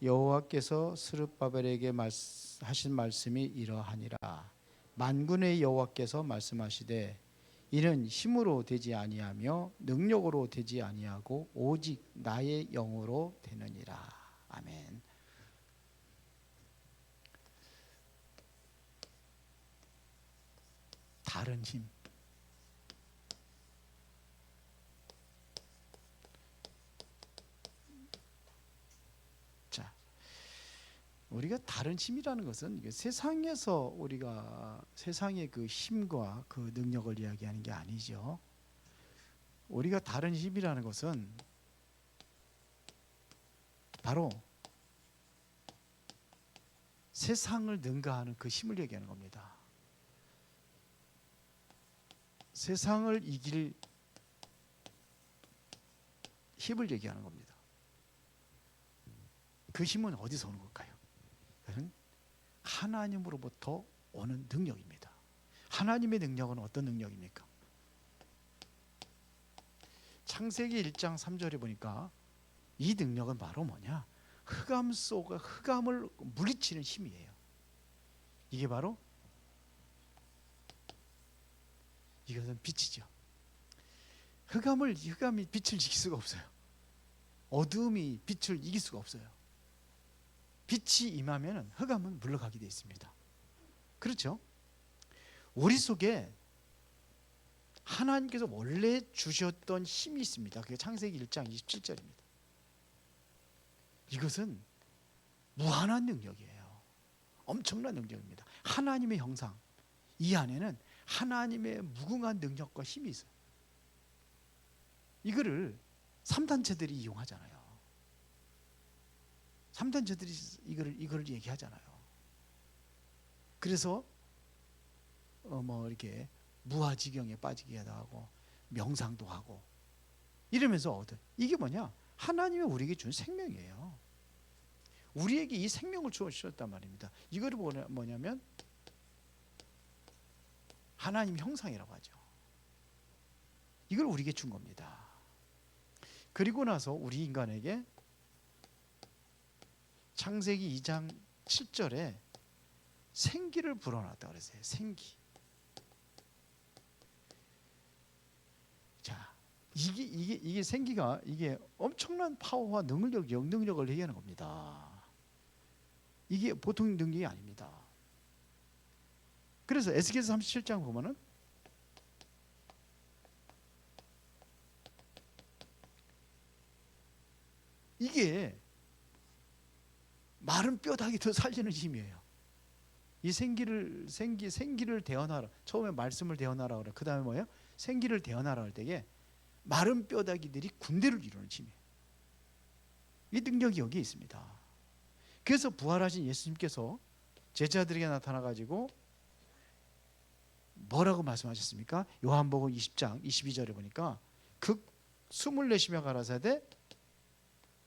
여호와께서 스룹바벨에게 하신 말씀이 이러하니라. 만군의 여호와께서 말씀하시되 이는 힘으로 되지 아니하며 능력으로 되지 아니하고 오직 나의 영으로 되느니라. 아멘. 다른 힘. 자, 우리가 다른 힘이라는 것은 세상에서 우리가 세상의 그 힘과 그 능력을 이야기하는 게 아니죠. 우리가 다른 힘이라는 것은 바로 세상을 능가하는 그 힘을 얘기하는 겁니다. 세상을 이길 힘을 얘기하는 겁니다. 그 힘은 어디서 오는 걸까요? 그것은 하나님으로부터 오는 능력입니다. 하나님의 능력은 어떤 능력입니까? 창세기 1장 3절에 보니까 이 능력은 바로 뭐냐? 흑암 속에 흑암을 물리치는 힘이에요. 이게 바로 이것은 빛이죠. 흑암이 빛을 이길 수가 없어요. 어두움이 빛을 이길 수가 없어요. 빛이 임하면 흑암은 물러가게 되어 있습니다. 그렇죠? 우리 속에 하나님께서 원래 주셨던 힘이 있습니다. 그게 창세기 1장 27절입니다. 이것은 무한한 능력이에요. 엄청난 능력입니다. 하나님의 형상, 이 안에는 하나님의 무궁한 능력과 힘이 있어요. 이거를 3단체들이 이용하잖아요. 3단체들이 이거를 얘기하잖아요. 그래서 이렇게 무아지경에 빠지게 하고 명상도 하고 이러면서 이게 뭐냐? 하나님이 우리에게 준 생명이에요. 우리에게 이 생명을 주셨단 말입니다. 이거를 뭐냐면 하나님 형상이라고 하죠. 이걸 우리에게 준 겁니다. 그리고 나서 우리 인간에게 창세기 2장 7절에 생기를 불어넣었다 그랬어요. 생기. 자, 이게 생기가 이게 엄청난 파워와 영능력을 얘기하는 겁니다. 이게 보통 능력이 아닙니다. 그래서 에스겔서 37장 보면은 이게 마른 뼈다귀 더 살리는 힘이에요. 이 생기를 대언하라. 처음에 말씀을 대언하라 그래. 그 다음에 뭐예요? 생기를 대언하라 할 때에 마른 뼈다귀들이 군대를 이루는 힘이에요. 이 능력이 여기에 있습니다. 그래서 부활하신 예수님께서 제자들에게 나타나 가지고 뭐라고 말씀하셨습니까? 요한복음 20장 22절에 보니까 숨을 내쉬며 가라사대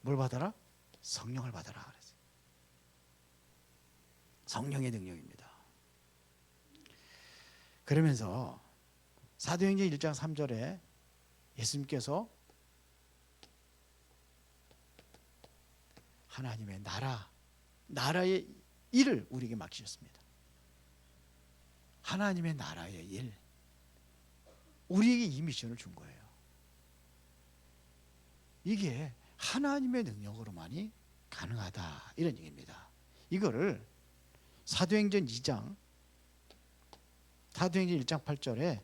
뭘 받아라? 성령을 받아라 그랬어요. 성령의 능력입니다. 그러면서 사도행전 1장 3절에 예수님께서 하나님의 나라의 일을 우리에게 맡기셨습니다. 하나님의 나라의 일, 우리에게 이 미션을 준 거예요. 이게 하나님의 능력으로만이 가능하다 이런 얘기입니다. 이거를 사도행전 1장 8절에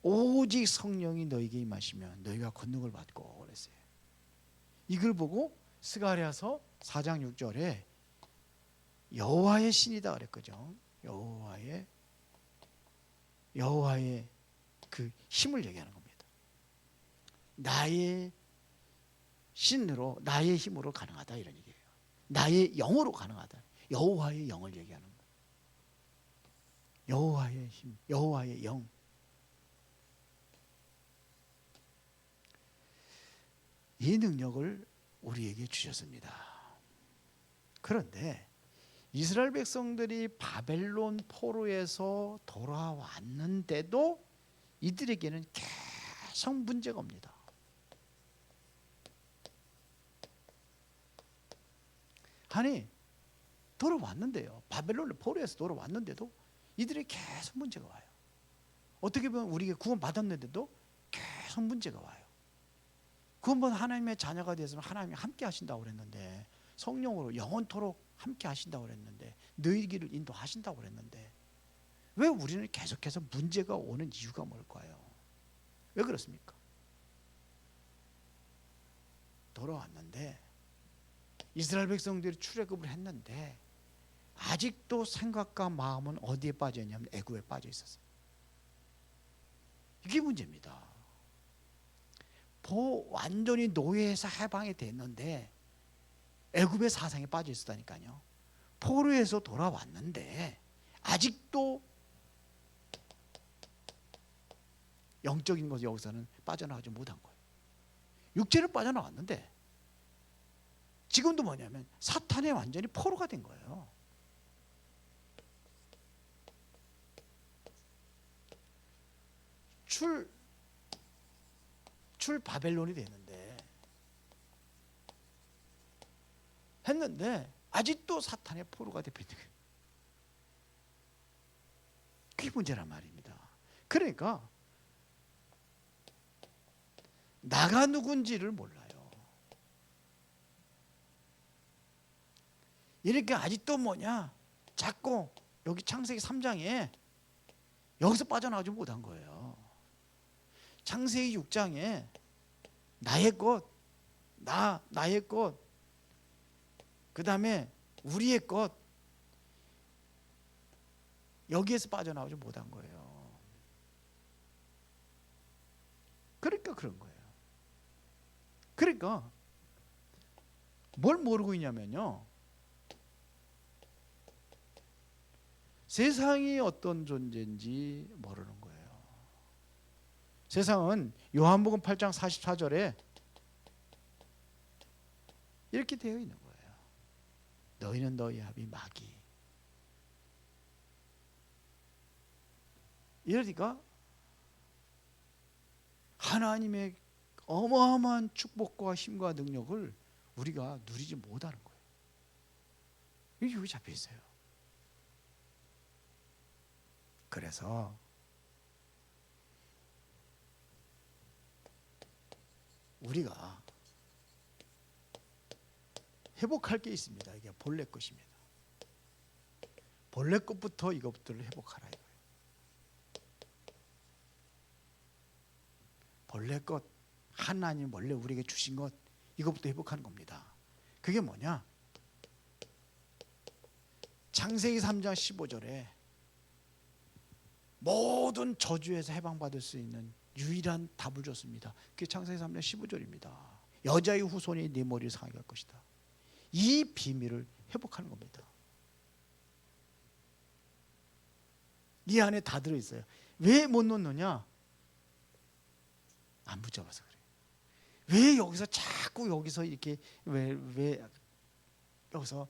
오직 성령이 너에게 임하시면 너희가 권능을 받고 그랬어요. 이걸 보고 스가랴서 4장 6절에 여호와의 신이다 그랬거든요. 여호와의 그 힘을 얘기하는 겁니다. 나의 신으로 나의 힘으로 가능하다 이런 얘기예요. 나의 영으로 가능하다. 여호와의 영을 얘기하는 거예요. 여호와의 힘, 여호와의 영. 이 능력을 우리에게 주셨습니다. 그런데 이스라엘 백성들이 바벨론 포로에서 돌아왔는데도 이들에게는 계속 문제가 옵니다. 아니 돌아왔는데요. 바벨론의 포로에서 돌아왔는데도 이들이 계속 문제가 와요. 어떻게 보면 우리가 구원받았는데도 계속 문제가 와요. 구원받은 하나님의 자녀가 되었으면 하나님이 함께 하신다고 그랬는데, 성령으로 영원토록 함께 하신다고 그랬는데, 너희 길을 인도하신다고 그랬는데, 왜 우리는 계속해서 문제가 오는 이유가 뭘까요? 왜 그렇습니까? 돌아왔는데 이스라엘 백성들이 출애굽을 했는데 아직도 생각과 마음은 어디에 빠져 있냐면 애굽에 빠져 있었어요. 이게 문제입니다. 완전히 노예에서 해방이 됐는데 애굽의 사상에 빠져 있었다니까요. 포로에서 돌아왔는데 아직도 영적인 것이 여기서는 빠져나가지 못한 거예요. 육체를 빠져나왔는데 지금도 뭐냐면 사탄에 완전히 포로가 된 거예요. 출 바벨론이 했는데 아직도 사탄의 포로가 되는 거예요. 그게 문제란 말입니다. 그러니까 나가 누군지를 몰라요. 이렇게 아직도 자꾸 여기 창세기 3장에 여기서 빠져나가지 못한 거예요. 창세기 6장에 나의 것, 나의 것, 그 다음에 우리의 것, 여기에서 빠져나오지 못한 거예요. 그러니까 그런 거예요. 그러니까 뭘 모르고 있냐면요, 세상이 어떤 존재인지 모르는 거예요. 세상은 요한복음 8장 44절에 이렇게 되어 있는 거예요. 너희는 너희 아비 마귀. 이러니까 하나님의 어마어마한 축복과 힘과 능력을 우리가 누리지 못하는 거예요. 이게 여기 잡혀 있어요. 그래서 우리가 회복할 게 있습니다. 이게 본래 것입니다. 본래 것부터 이것들을 회복하라 이거예요. 본래 것, 하나님 원래 우리에게 주신 것, 이것부터 회복하는 겁니다. 그게 뭐냐? 창세기 3장 15절에 모든 저주에서 해방받을 수 있는 유일한 답을 줬습니다. 그게 창세기 3장 15절입니다. 여자의 후손이 네 머리를 상하게 할 것이다. 이 비밀을 회복하는 겁니다. 이 안에 다 들어있어요. 왜 못 놓느냐? 안 붙잡아서 그래요. 왜 여기서 자꾸 여기서 이렇게 왜 여기서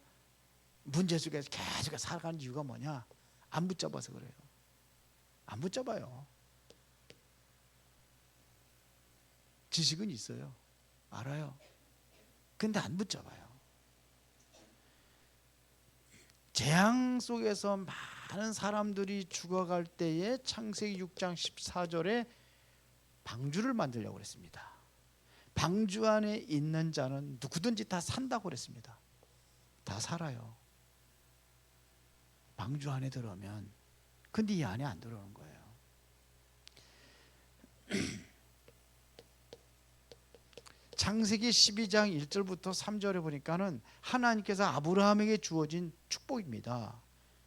문제 속에서 계속 살아가는 이유가 뭐냐? 안 붙잡아서 그래요. 안 붙잡아요. 지식은 있어요. 알아요. 근데 안 붙잡아요. 재앙 속에서 많은 사람들이 죽어갈 때에 창세기 6장 14절에 방주를 만들려고 그랬습니다. 방주 안에 있는 자는 누구든지 다 산다고 그랬습니다. 다 살아요. 방주 안에 들어오면. 근데 이 안에 안 들어오는 거예요. 창세기 12장 1절부터 3절에 보니까는 하나님께서 아브라함에게 주어진 축복입니다.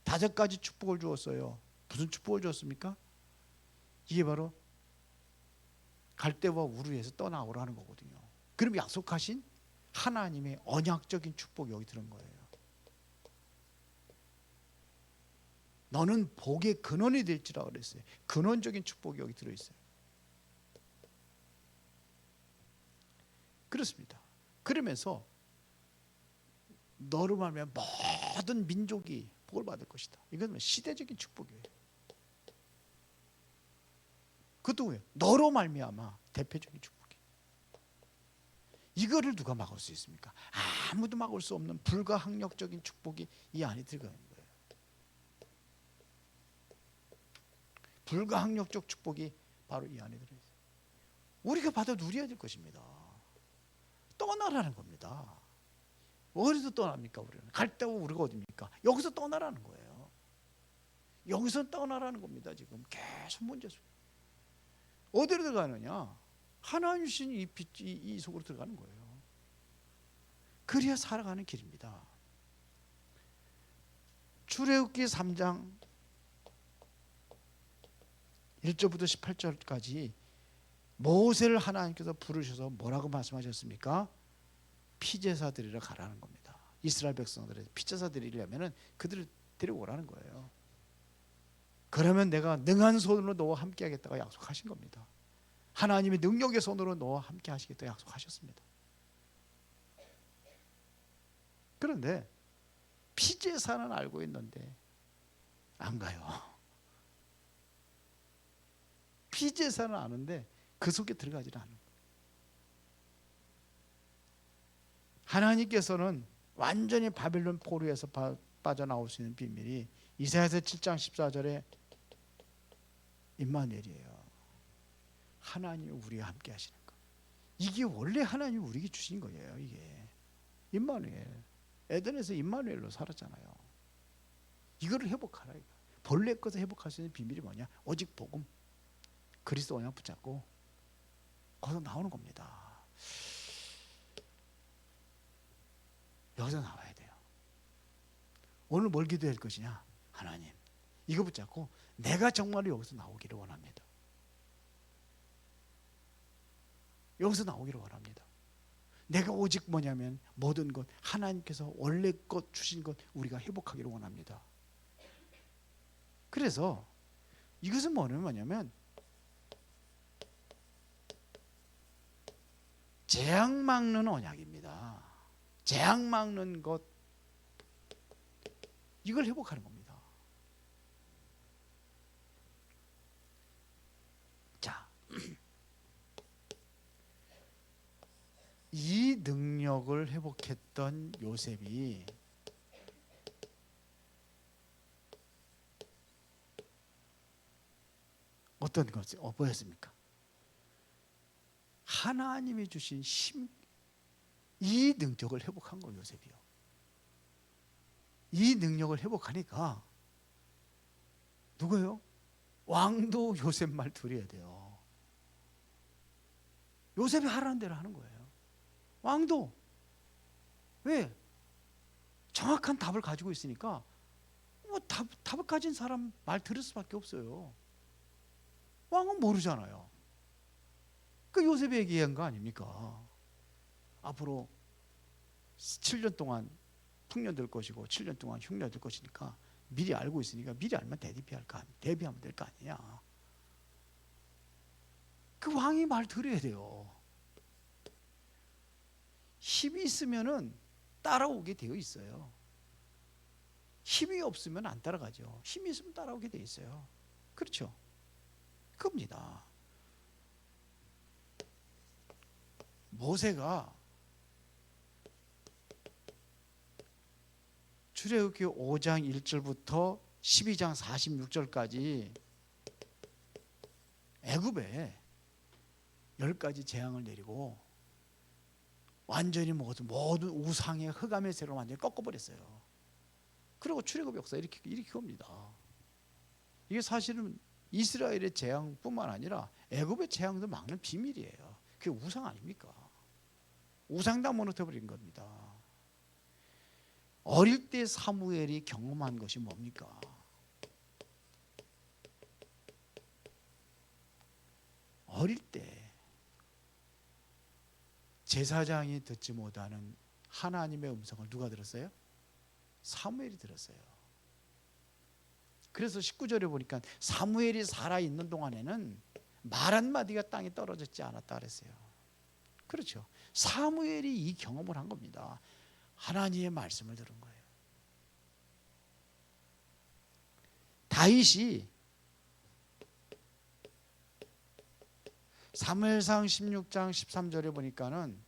5가지 축복을 주었어요. 무슨 축복을 주었습니까? 이게 바로 갈대와 우르에서 떠나오라는 거거든요. 그럼 약속하신 하나님의 언약적인 축복이 여기 들은 거예요. 너는 복의 근원이 될지라 그랬어요. 근원적인 축복이 여기 들어있어요. 그렇습니다. 그러면서 너로 말미암아 모든 민족이 복을 받을 것이다. 이건 시대적인 축복이에요. 그것도 왜요? 너로 말미암아 대표적인 축복이에요. 이거를 누가 막을 수 있습니까? 아무도 막을 수 없는 불가항력적인 축복이 이 안에 들어가 있는 거예요. 불가항력적 축복이 바로 이 안에 들어있어요. 우리가 받아 누려야 될 것입니다. 떠나라는 겁니다. 어디서 떠납니까? 우리는 갈 데고 우리가 어디입니까? 여기서 떠나라는 거예요. 여기서 떠나라는 겁니다. 지금 계속 문제 속에 어디로 들어가느냐? 하나님 주신 이 빛, 이 속으로 들어가는 거예요. 그래야 살아가는 길입니다. 출애굽기 3장 1절부터 18절까지 모세를 하나님께서 부르셔서 뭐라고 말씀하셨습니까? 피제사 드리러 가라는 겁니다. 이스라엘 백성들의 피제사 드리려면 그들을 데려오라는 거예요. 그러면 내가 능한 손으로 너와 함께 하겠다고 약속하신 겁니다. 하나님의 능력의 손으로 너와 함께 하시겠다고 약속하셨습니다. 그런데 피제사는 알고 있는데 안 가요. 피제사는 아는데 그 속에 들어가지 않는 거예요. 하나님께서는 완전히 바벨론 포로에서 빠져나올 수 있는 비밀이 이사야서 7장 14절에 임마누엘이에요. 하나님이 우리와 함께 하시는 거. 이게 원래 하나님이 우리에게 주신 거예요. 이게 임마누엘. 에덴에서 임마누엘로 살았잖아요. 이거를 회복하라. 본래 것을 회복할 수 있는 비밀이 뭐냐? 오직 복음, 그리스도 언약 붙잡고 거기서 나오는 겁니다. 여기서 나와야 돼요. 오늘 뭘 기도할 것이냐? 하나님, 이거 붙잡고 내가 정말로 여기서 나오기를 원합니다. 여기서 나오기를 원합니다. 내가 오직 뭐냐면 모든 것 하나님께서 원래 것 주신 것 우리가 회복하기를 원합니다. 그래서 이것은 뭐냐면 재앙 막는 언약입니다. 재앙 막는 것, 이걸 회복하는 겁니다. 자, 이 능력을 회복했던 요셉이 어떤 것이 보였습니까? 하나님이 주신 힘, 이 능력을 회복한 거예요. 요셉이요. 이 능력을 회복하니까 누구예요? 왕도 요셉 말 들어야 돼요. 요셉이 하라는 대로 하는 거예요. 왕도. 왜? 정확한 답을 가지고 있으니까 뭐 답을 가진 사람 말 들을 수밖에 없어요. 왕은 모르잖아요. 그 요셉이 얘기한 거 아닙니까? 앞으로 7년 동안 풍년 될 것이고 7년 동안 흉년 될 것이니까 미리 알고 있으니까 미리 알면 대비하면 될 거 아니냐. 그 왕이 말 들어야 돼요. 힘이 있으면은 따라오게 되어 있어요. 힘이 없으면 안 따라가죠. 힘이 있으면 따라오게 되어 있어요. 그렇죠? 그겁니다. 모세가 출애굽기 5장 1절부터 12장 46절까지 애굽에 10가지 재앙을 내리고 완전히 모든 우상의 흑암의 세로 완전히 꺾어버렸어요. 그리고 출애굽 역사 이렇게 겁니다. 이게 사실은 이스라엘의 재앙뿐만 아니라 애굽의 재앙도 막는 비밀이에요. 그게 우상 아닙니까? 우상 다 무너뜨려버린 겁니다. 어릴 때 사무엘이 경험한 것이 뭡니까? 어릴 때 제사장이 듣지 못하는 하나님의 음성을 누가 들었어요? 사무엘이 들었어요. 그래서 19절에 보니까 사무엘이 살아있는 동안에는 말 한마디가 땅에 떨어졌지 않았다 그랬어요. 그렇죠. 사무엘이 이 경험을 한 겁니다. 하나님의 말씀을 들은 거예요. 다윗이 사무엘상 16장 13절에 보니까는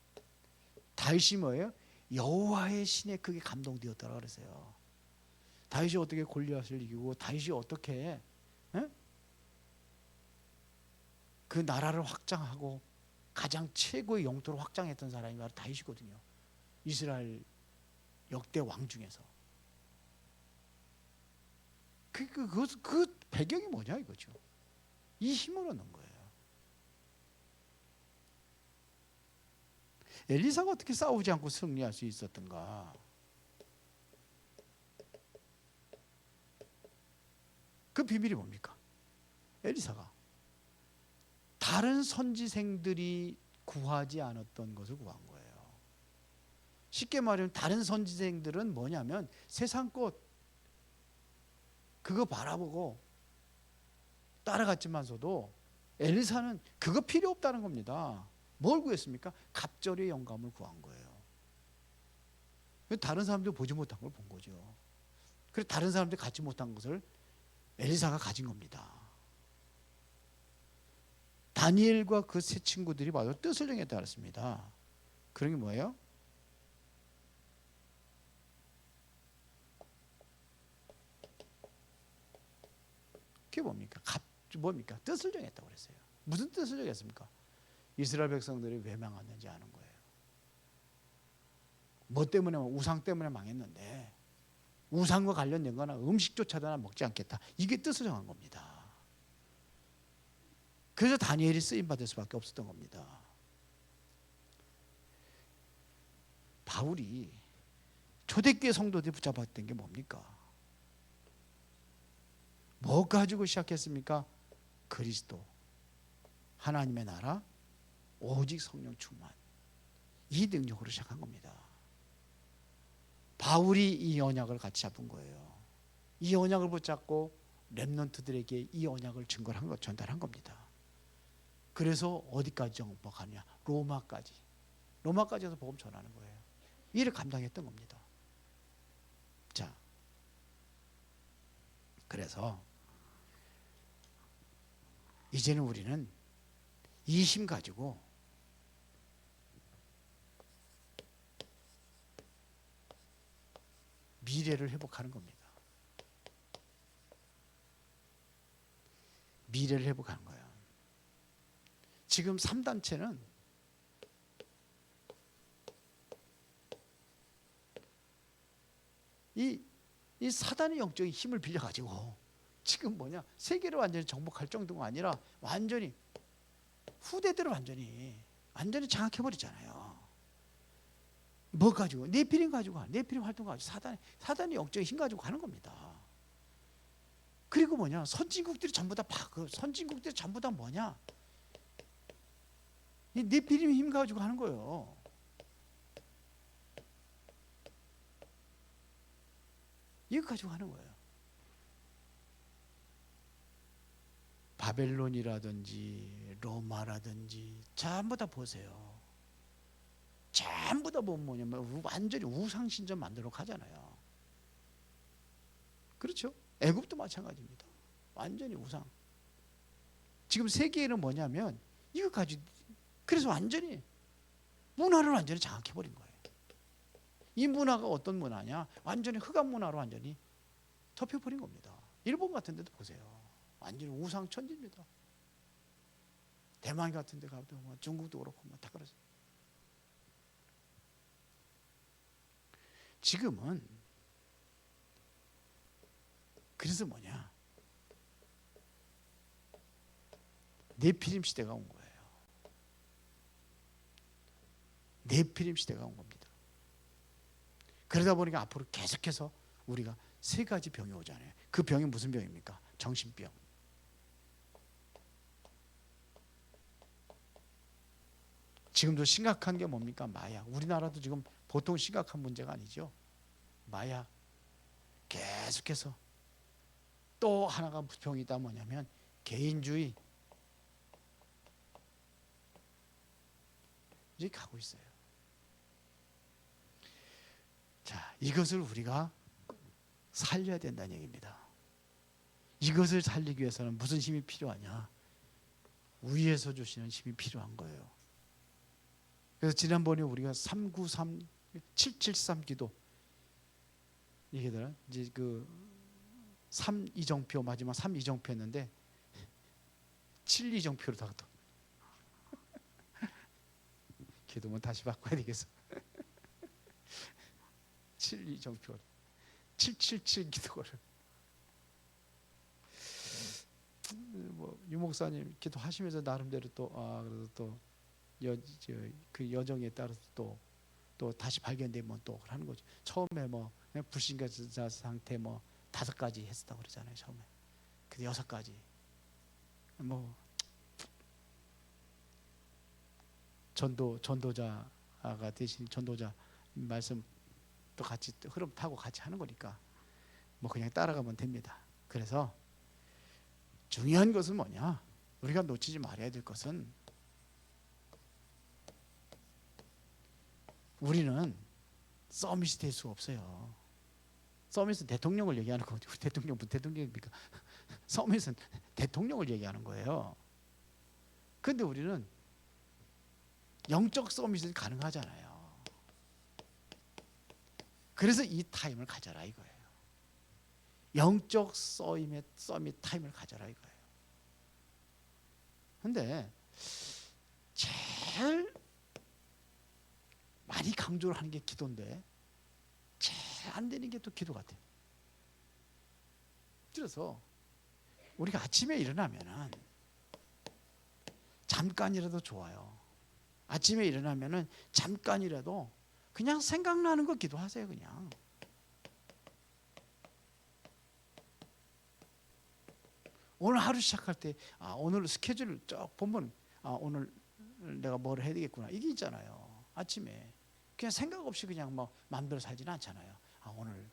다윗이 뭐예요? 여호와의 신에 크게 감동되었다고 그랬어요. 다윗이 어떻게 골리앗을 이기고 다윗이 어떻게 그 나라를 확장하고 가장 최고의 영토를 확장했던 사람이 바로 다윗이거든요. 이스라엘 역대 왕 중에서. 그 배경이 뭐냐 이거죠. 이 힘을 얻는 거예요. 엘리사가 어떻게 싸우지 않고 승리할 수 있었던가? 그 비밀이 뭡니까? 엘리사가 다른 선지생들이 구하지 않았던 것을 구한 거예요. 쉽게 말하면 다른 선지생들은 뭐냐면 세상 것 그거 바라보고 따라갔지만서도 엘리사는 그거 필요 없다는 겁니다. 뭘 구했습니까? 갑절의 영감을 구한 거예요. 다른 사람들 보지 못한 걸 본 거죠. 그래서 다른 사람들이 갖지 못한 것을 엘리사가 가진 겁니다. 다니엘과 그 세 친구들이 바로 뜻을 정했다 그랬습니다. 그런 게 뭐예요? 그게 뭡니까? 뭡니까? 뜻을 정했다고 그랬어요. 무슨 뜻을 정했습니까? 이스라엘 백성들이 왜 망했는지 아는 거예요. 뭐 때문에? 우상 때문에 망했는데 우상과 관련된 거나 음식조차도 먹지 않겠다. 이게 뜻을 정한 겁니다. 그래서 다니엘이 쓰임받을 수밖에 없었던 겁니다. 바울이 초대교회 성도들이 붙잡았던 게 뭡니까? 뭐 가지고 시작했습니까? 그리스도, 하나님의 나라, 오직 성령 충만. 이 능력으로 시작한 겁니다. 바울이 이 언약을 같이 잡은 거예요. 이 언약을 붙잡고 렘넌트들에게 이 언약을 증거한 것, 전달한 겁니다. 그래서 어디까지 정복하냐? 로마까지. 로마까지서 복음 전하는 거예요. 이를 감당했던 겁니다. 자, 그래서 이제는 우리는 이 힘 가지고 미래를 회복하는 겁니다. 미래를 회복하는 거예요. 지금 3단체는 이 사단의 영적인 힘을 빌려가지고 지금 뭐냐, 세계를 완전히 정복할 정도가 아니라 완전히 후대들을 완전히 장악해버리잖아요. 뭐 가지고? 네피림 가지고, 네피림 활동 가지고 사단의 영적인 힘 가지고 가는 겁니다. 그리고 뭐냐, 선진국들이 전부 다 선진국들이 전부 다 뭐냐, 이 네피림 힘 가지고 하는 거예요. 이거 가지고 하는 거예요. 바벨론이라든지 로마라든지 전부 다 보세요. 전부 다 보면 뭐냐면 완전히 우상신전 만들려고 하잖아요. 그렇죠? 애굽도 마찬가지입니다. 완전히 우상. 지금 세계에는 뭐냐면 이거 가지고, 그래서 완전히 문화를 완전히 장악해버린 거예요. 이 문화가 어떤 문화냐? 완전히 흑암 문화로 완전히 덮여버린 겁니다. 일본 같은 데도 보세요. 완전히 우상 천지입니다. 대만 같은 데 가도 뭐 중국도 그렇고 뭐 다 그렇죠. 지금은 그래서 뭐냐, 네피림 시대가 온 거예요. 네피림 시대가 온 겁니다. 그러다 보니까 앞으로 계속해서 우리가 세 가지 병이 오잖아요. 그 병이 무슨 병입니까? 정신병. 지금도 심각한 게 뭡니까? 마약. 우리나라도 지금 보통 심각한 문제가 아니죠. 마약. 계속해서 또 하나가 병이 있다. 뭐냐면 개인주의. 이제 가고 있어요. 자, 이것을 우리가 살려야 된다는 얘기입니다. 이것을 살리기 위해서는 무슨 힘이 필요하냐? 위에서 주시는 힘이 필요한 거예요. 그래서 지난번에 우리가 393, 773 기도 얘기들 이제 그 3이정표 마지막 3이정표였는데 7이정표로 다 또 기도문 다시 바꿔야 되겠어. 7이정표 777 기도를 뭐 유목사님 기도하시면서 나름대로 또 그래서 또 그 여정에 따라서 또 다시 발견되면 또 하는 거죠. 처음에 뭐 불신자 상태 뭐 5가지 했었다고 그러잖아요. 처음에 근데 6가지 뭐 전도자가 대신 전도자 말씀 또 같이 흐름 타고 같이 하는 거니까 뭐 그냥 따라가면 됩니다. 그래서 중요한 것은 뭐냐? 우리가 놓치지 말아야 될 것은 우리는 서밋이 될 수 없어요. 서밋은 대통령을 얘기하는 거죠. 대통령 무슨 대통령입니까? 서밋은 대통령을 얘기하는 거예요. 근데 우리는 영적 서밋이 가능하잖아요. 그래서 이 타임을 가져라 이거예요. 영적 서밋 타임을 가져라 이거예요. 근데 제일 많이 강조를 하는 게 기도인데 제일 안 되는 게 또 기도 같아요. 그래서 우리가 아침에 일어나면은 잠깐이라도 좋아요. 아침에 일어나면은 잠깐이라도 그냥 생각나는 거 기도하세요. 그냥 오늘 하루 시작할 때 오늘 스케줄을 쫙 보면 오늘 내가 뭘 해야 되겠구나 이게 있잖아요. 아침에 그냥 생각 없이 그냥 뭐 마음대로 살지는 않잖아요. 오늘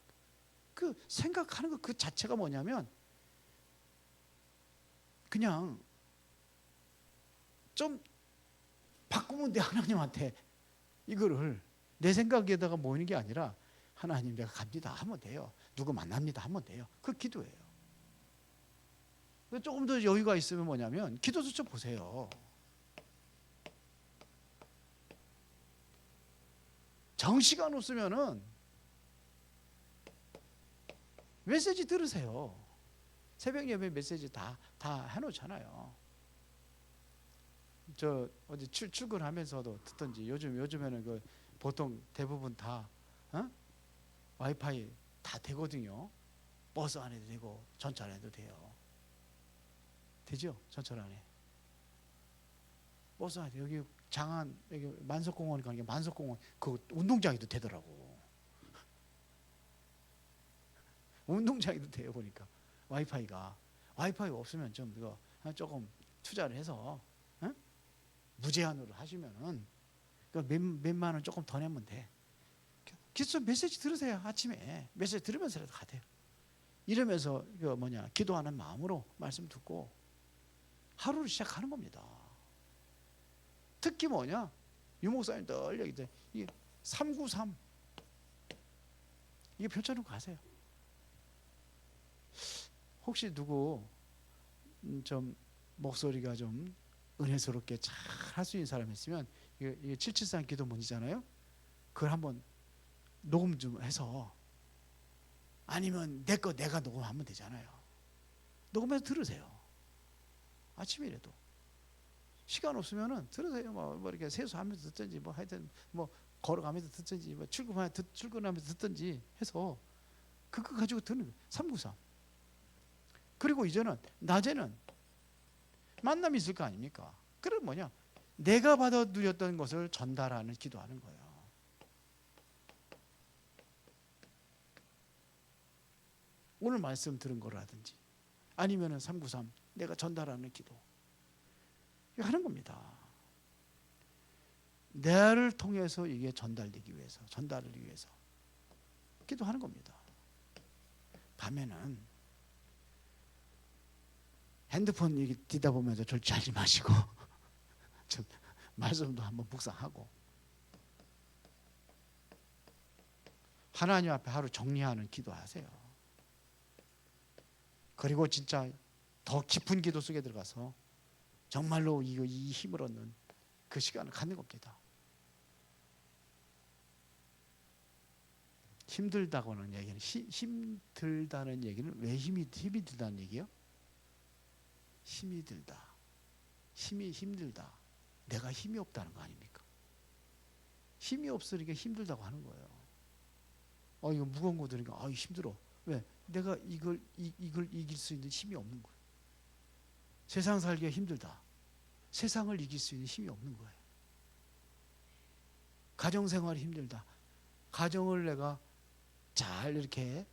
그 생각하는 거 그 자체가 뭐냐면 그냥 좀 바꾸면 돼. 하나님한테 이거를 내 생각에다가 모이는 게 아니라 하나님 내가 갑니다 하면 돼요. 누구 만납니다 하면 돼요. 그 기도예요. 조금 더 여유가 있으면 뭐냐면 기도수첩 보세요. 정시간 없으면은 메시지 들으세요. 새벽 예배 메시지 다 해놓잖아요. 저 어제 출근하면서도 듣던지 요즘에는 그 보통 대부분 다 와이파이 다 되거든요. 버스 안에도 되고 전철 안에도 돼요. 되죠? 전철 안에. 버스 안에 여기 장안 여기 만석공원 가는 게 만석공원 그 운동장에도 되더라고. 운동장에도 돼요 보니까 와이파이가 없으면 좀 이거 조금 투자를 해서 무제한으로 하시면은 몇만 원 조금 더 내면 돼. 기도 메시지 들으세요. 아침에 메시지 들으면서라도 가세요. 이러면서 기도하는 마음으로 말씀 듣고 하루를 시작하는 겁니다. 특히 뭐냐? 유목사님 늘 얘기해. 이게 393 이게 펼쳐놓고 가세요. 혹시 누구 좀 목소리가 좀 은혜스럽게 잘 할 수 있는 사람 있으면 이게 773 기도문이잖아요. 그걸 한번 녹음 좀 해서 아니면 내가 녹음하면 되잖아요. 녹음해서 들으세요. 아침이라도 시간 없으면은 들으세요. 뭐 이렇게 세수하면서 듣든지 뭐 하여튼 뭐 걸어가면서 듣든지 뭐 출근하면서 듣든지 해서 그거 가지고 듣는 거예요. 393. 그리고 이제는 낮에는 만남이 있을 거 아닙니까? 그럼 뭐냐? 내가 받아 누렸던 것을 전달하는 기도하는 거예요. 오늘 말씀 들은 거라든지 아니면은 393 내가 전달하는 기도 이거 하는 겁니다. 나를 통해서 이게 전달을 위해서 기도하는 겁니다. 밤에는 핸드폰 얘기 듣다 보면서 졸지하지 마시고 좀 말씀도 한번 묵상하고 하나님 앞에 하루 정리하는 기도하세요. 그리고 진짜 더 깊은 기도 속에 들어가서 정말로 이 힘을 얻는 그 시간을 갖는 겁니다. 힘들다고 하는 얘기는 힘들다는 얘기는 왜 힘이 들다는 얘기예요? 힘이 들다. 힘이 힘들다. 내가 힘이 없다는 거 아닙니까? 힘이 없으니까 힘들다고 하는 거예요. 이거 무거운 거 들으니까 힘들어. 왜? 내가 이걸 이길 수 있는 힘이 없는 거예요. 세상 살기가 힘들다. 세상을 이길 수 있는 힘이 없는 거예요. 가정생활이 힘들다. 가정을 내가 잘 이렇게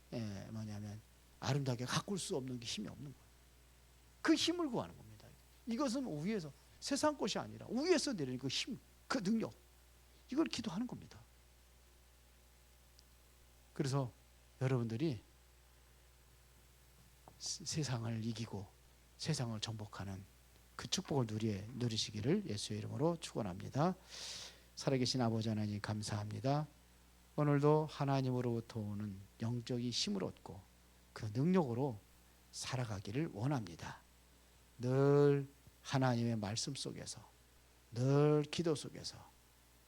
아름답게 가꿀 수 없는 게 힘이 없는 거예요. 그 힘을 구하는 겁니다. 이것은 위에서 세상 것이 아니라 위에서 내리는 그 힘, 그 능력, 이걸 기도하는 겁니다. 그래서 여러분들이 세상을 이기고 세상을 정복하는 그 축복을 누리시기를 예수의 이름으로 축원합니다. 살아계신 아버지 하나님 감사합니다. 오늘도 하나님으로부터 오는 영적인 힘을 얻고 그 능력으로 살아가기를 원합니다. 늘 하나님의 말씀 속에서, 늘 기도 속에서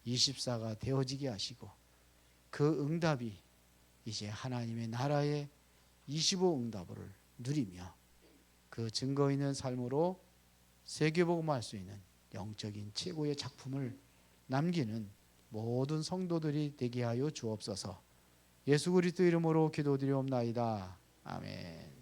24가 되어지게 하시고 그 응답이 이제 하나님의 나라의 25 응답을 누리며 그 증거 있는 삶으로 세계복음할 수 있는 영적인 최고의 작품을 남기는 모든 성도들이 되게 하여 주옵소서. 예수 그리스도 이름으로 기도드리옵나이다. 아멘.